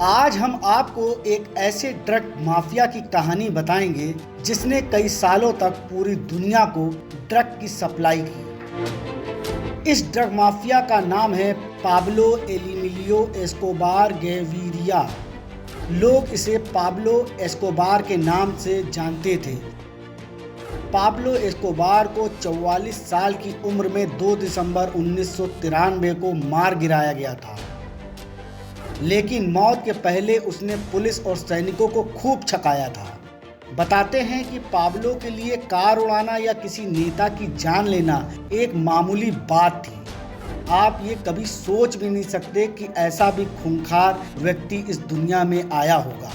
आज हम आपको एक ऐसे ड्रग माफिया की कहानी बताएंगे जिसने कई सालों तक पूरी दुनिया को ड्रग की सप्लाई की। इस ड्रग माफिया का नाम है पाब्लो एमिलियो एस्कोबार गैविरिया। लोग इसे पाब्लो एस्कोबार के नाम से जानते थे। पाब्लो एस्कोबार को 44 साल की उम्र में 2 दिसंबर 1993 को मार गिराया गया था, लेकिन मौत के पहले उसने पुलिस और सैनिकों को खूब छकाया था। बताते हैं कि पाब्लो के लिए कार उड़ाना या किसी नेता की जान लेना एक मामूली बात थी। आप ये कभी सोच भी नहीं सकते कि ऐसा भी खूंखार व्यक्ति इस दुनिया में आया होगा।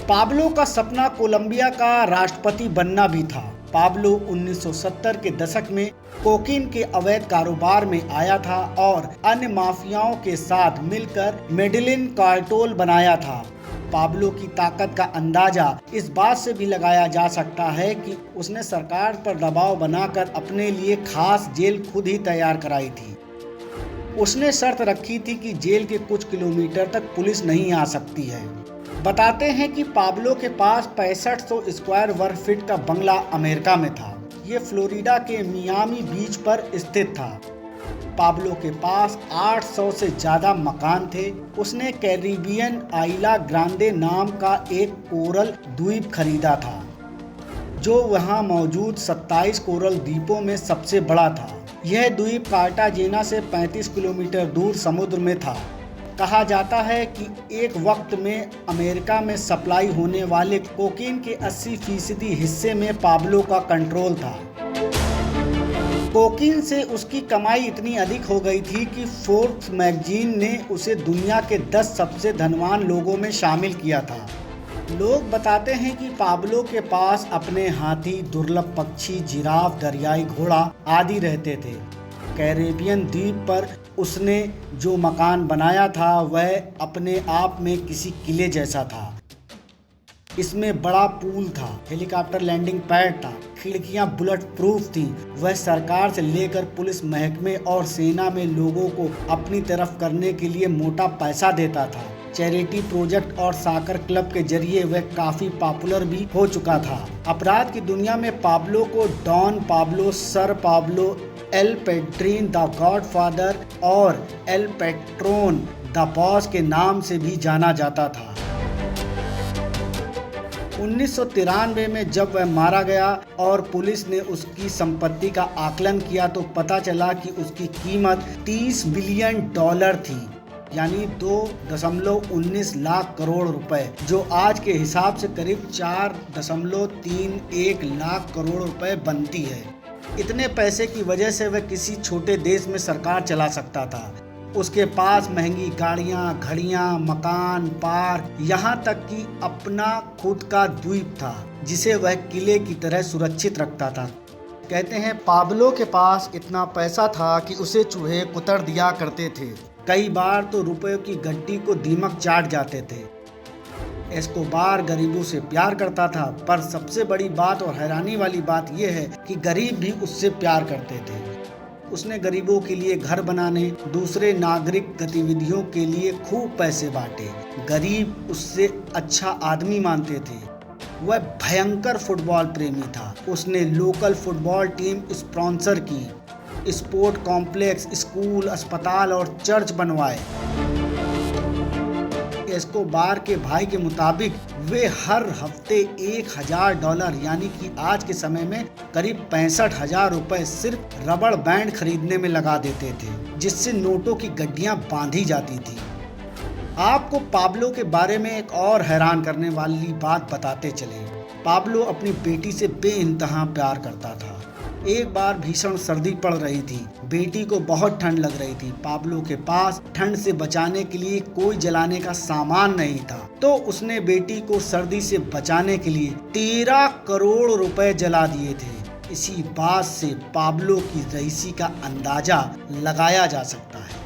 पाब्लो का सपना कोलंबिया का राष्ट्रपति बनना भी था। पाब्लो 1970 के दशक में कोकीन के अवैध कारोबार में आया था और अन्य माफियाओं के साथ मिलकर मेडेलिन कार्टेल बनाया था। पाब्लो की ताकत का अंदाजा इस बात से भी लगाया जा सकता है कि उसने सरकार पर दबाव बनाकर अपने लिए खास जेल खुद ही तैयार कराई थी। उसने शर्त रखी थी कि जेल के कुछ किलोमीटर तक पुलिस नहीं आ सकती है। बताते हैं कि पाब्लो के पास 6500 स्क्वायर वर्ग फीट का बंगला अमेरिका में था। ये फ्लोरिडा के मियामी बीच पर स्थित था। पाब्लो के पास 800 से ज़्यादा मकान थे। उसने कैरिबियन आइला ग्रांडे नाम का एक कोरल द्वीप खरीदा था, जो वहाँ मौजूद 27 कोरल द्वीपों में सबसे बड़ा था। यह द्वीप कार्टाजेना से 35 किलोमीटर दूर समुद्र में था। कहा जाता है कि एक वक्त में अमेरिका में सप्लाई होने वाले कोकीन के 80% हिस्से में पाब्लो का कंट्रोल था। कोकीन से उसकी कमाई इतनी अधिक हो गई थी कि फोर्ब्स मैगजीन ने उसे दुनिया के 10 सबसे धनवान लोगों में शामिल किया था। लोग बताते हैं कि पाब्लो के पास अपने हाथी, दुर्लभ पक्षी, जिराफ, दरियाई घोड़ा आदि रहते थे। कैरेबियन द्वीप पर उसने जो मकान बनाया था वह अपने आप में किसी किले जैसा था। इसमें बड़ा पूल था, हेलीकॉप्टर लैंडिंग पैड था, खिड़कियां बुलेट प्रूफ थीं। वह सरकार से लेकर पुलिस महकमे और सेना में लोगों को अपनी तरफ करने के लिए मोटा पैसा देता था। चैरिटी प्रोजेक्ट और साकर क्लब के जरिए वह काफी पॉपुलर भी हो चुका था। अपराध की दुनिया में पाब्लो को Don Pablo, sir Pablo, El Padrino the Godfather और एल पेट्रोन द बॉस के नाम से भी जाना जाता था। 1993 में जब वह मारा गया और पुलिस ने उसकी संपत्ति का आकलन किया तो पता चला कि उसकी कीमत $30 बिलियन थी, यानी 2.19 लाख करोड़ रुपए, जो आज के हिसाब से करीब 4.31 लाख करोड़ रुपए बनती है। इतने पैसे की वजह से वह किसी छोटे देश में सरकार चला सकता था। उसके पास महंगी गाड़ियां, घड़ियां, मकान, पार्क, यहाँ तक कि अपना खुद का द्वीप था जिसे वह किले की तरह सुरक्षित रखता था। कहते हैं पाब्लो के पास इतना पैसा था कि उसे चूहे कुतर दिया करते थे। कई बार तो रुपयों की गड्डी को दीमक चाट जाते थे। एस्कोबार गरीबों से प्यार करता था, पर सबसे बड़ी बात और हैरानी वाली बात यह है कि गरीब भी उससे प्यार करते थे। उसने गरीबों के लिए घर बनाने, दूसरे नागरिक गतिविधियों के लिए खूब पैसे बांटे। गरीब उससे अच्छा आदमी मानते थे। वह भयंकर फुटबॉल प्रेमी था। उसने लोकल फुटबॉल टीम स्पॉन्सर की, स्पोर्ट कॉम्प्लेक्स, स्कूल, अस्पताल और चर्च बनवाए। एस्कोबार के भाई के मुताबिक वे हर हफ्ते $1000 यानी कि आज के समय में करीब 65,000 रुपए सिर्फ रबड़ बैंड खरीदने में लगा देते थे, जिससे नोटों की गड्डियां बांधी जाती थी। आपको पाब्लो के बारे में एक और हैरान करने वाली बात बताते चले। पाब्लो अपनी बेटी से बेइंतहा प्यार करता था। एक बार भीषण सर्दी पड़ रही थी। बेटी को बहुत ठंड लग रही थी। पाब्लो के पास ठंड से बचाने के लिए कोई जलाने का सामान नहीं था, तो उसने बेटी को सर्दी से बचाने के लिए 13 करोड़ रुपए जला दिए थे। इसी बात से पाब्लो की रईसी का अंदाजा लगाया जा सकता है।